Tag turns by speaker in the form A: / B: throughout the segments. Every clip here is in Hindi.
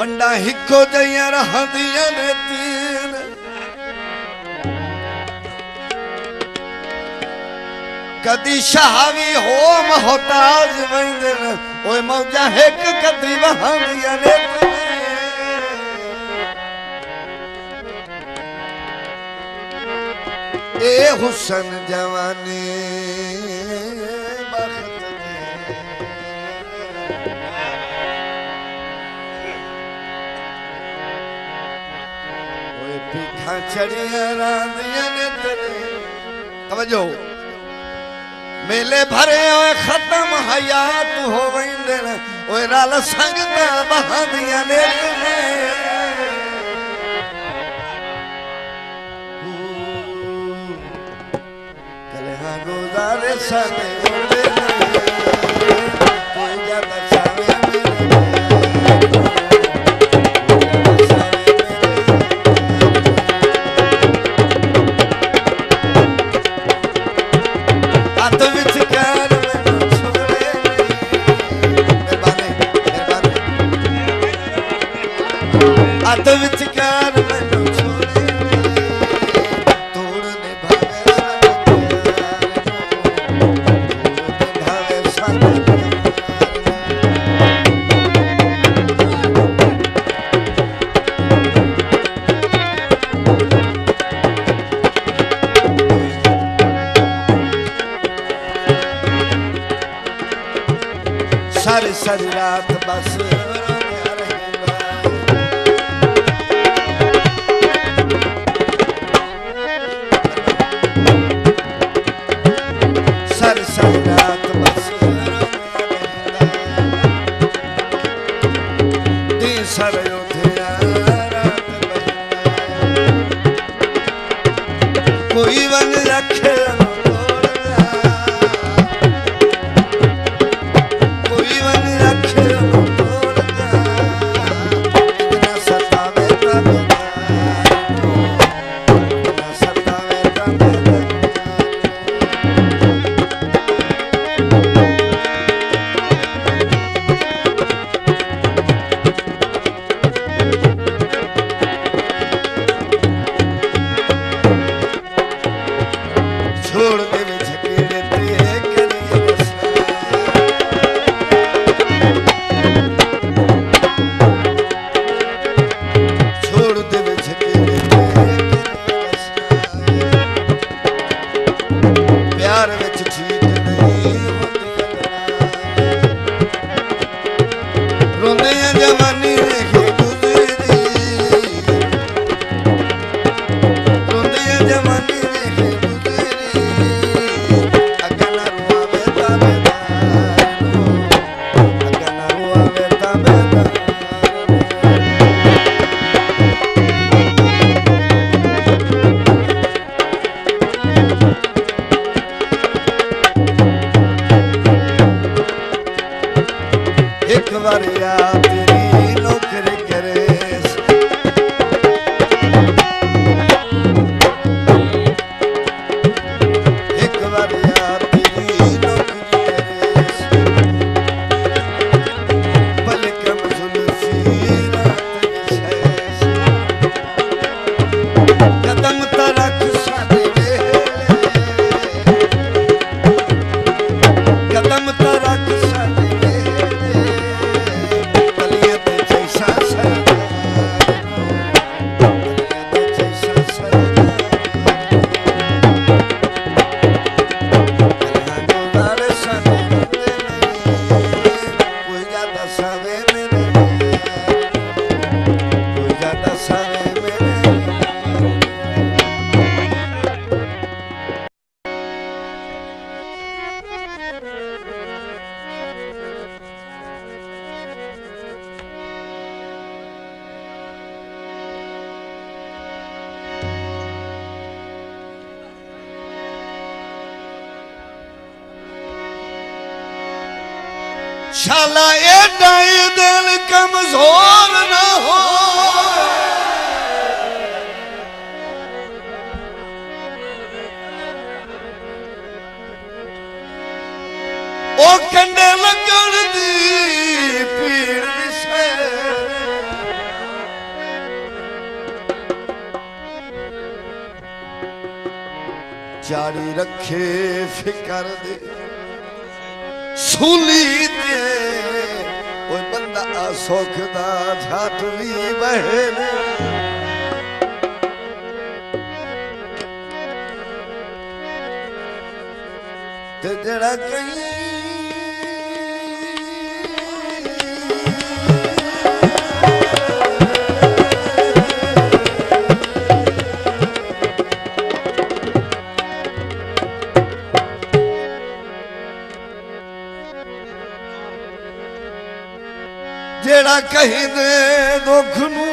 A: वंडा हिको जइया रहंदियां ने तीन कदी शाहवी हो मोहताज वंदे ओए मौजा हिक कदी वहांदियां ने ए हुसन जवानी बख्त ओए पीठा चढ़िया रांदियां ने तेरे तवज्जो मेले भरे ओए खत्म हयात हो वेंदे ओए रल संगता बहादियां ने गुजारे सने कोई ज्यादा चावे हाथ विच कर मैनू छोड़े मेहरबानी हाथ विच कर मैनू सारी सारी रात बस सारी सारी रात बस दिन सारे कोई वन रखे छोड़ दे झकेड़े छोड़ दे झकेड़े प्यार विच ठीक नहीं रोंदे जवानी देखे गुजरी रोंदे जवानी एक बार याद तेरी नौकरी करे एक बार याद तेरी नौकरी करे पलकम जुल्फी रात विशेष कदम तरक सादे कदम तरक सादे शाला एडा दिल कमजोर न हो ओ कंडे लगन दी पीड़ से जारी रखे फिकर दे सूली ते कोई बंदा सुख दा झट भी बहे ते जड़ा कहीं जेड़ा कहीं दे दुख नू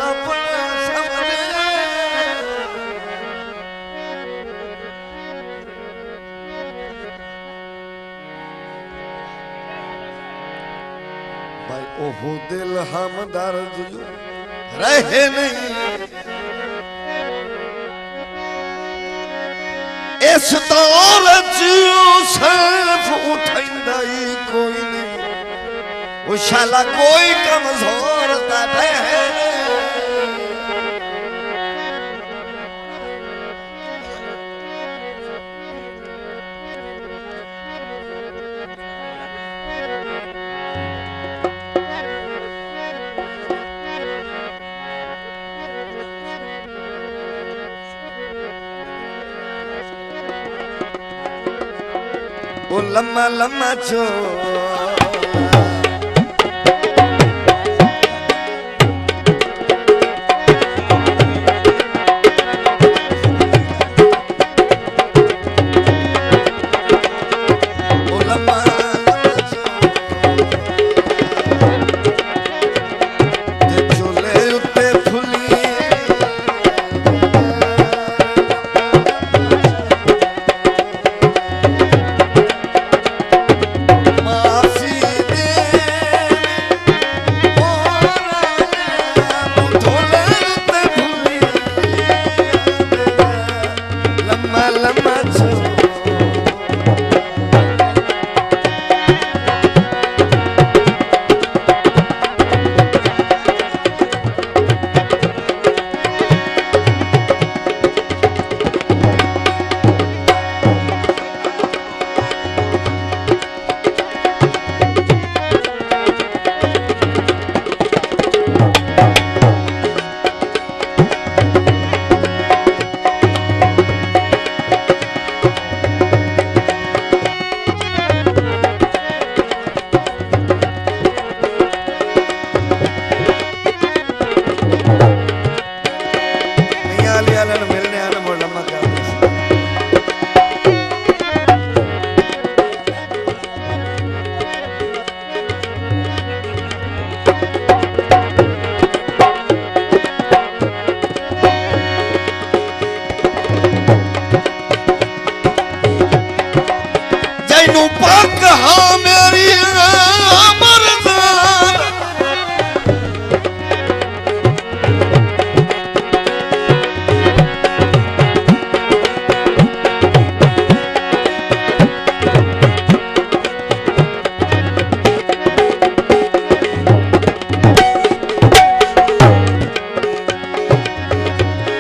A: अपना समझे भाई ओहो दिल हम दर्द रहे नहीं इस दौर सिर्फ उठा ही कोई नहीं शाला कोई कमजोर वो लम्मा लम्मा चो पक हाँ मेरी मरदान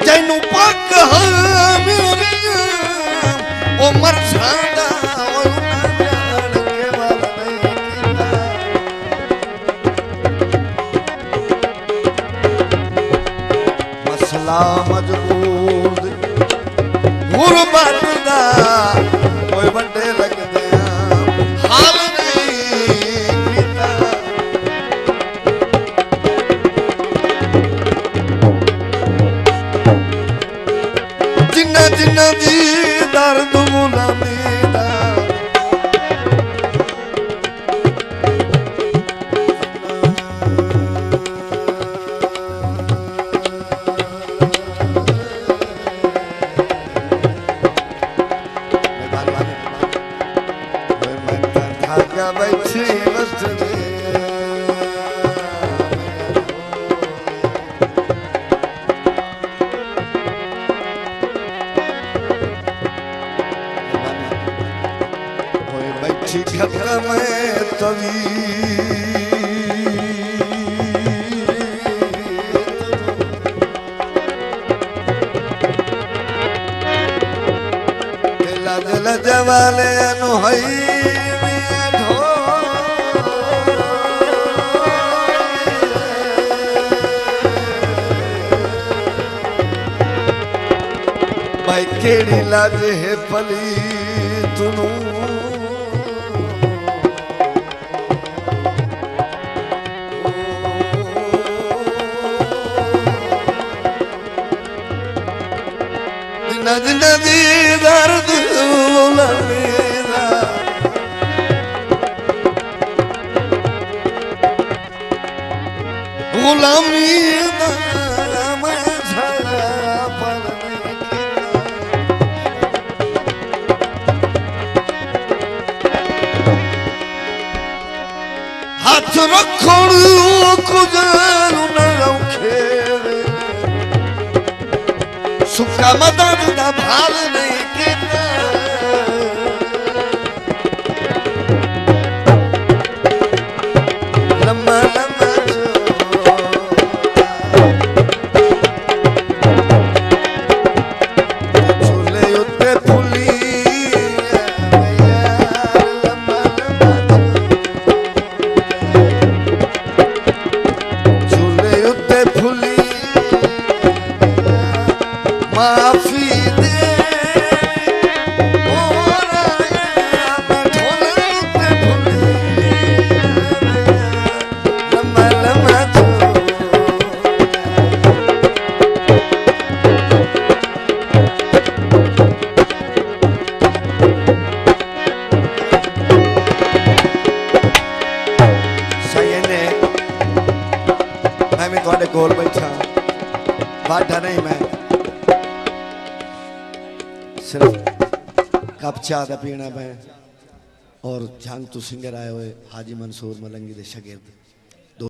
A: जैनू पक हाँ मेरी ओ मरदान मजबूर गुरबत दा कोई बड़े लगदे हाल नहीं कीता जिन्ना जिन्ना दी दर्द गुलामी दा बैठी घर में तवी वाले अनुहई भाई केड़ी लाज है पली तुनू नदी नदी दर्द गुलामी हाथ रखो कुछ सुखा मदद ना भाल नहीं किता लम्मा लम्मा झूले उत्ते फुली लम्मा लम्मा झूले उत्ते फुली माफी दे मैं थोड़े कोल बैठा बाटा नहीं मैं सिर्फ कप चाह का पीना मैं और झांग तू सिंगर आए हुए हाजी मंसूर मलंगी दे शागिर्द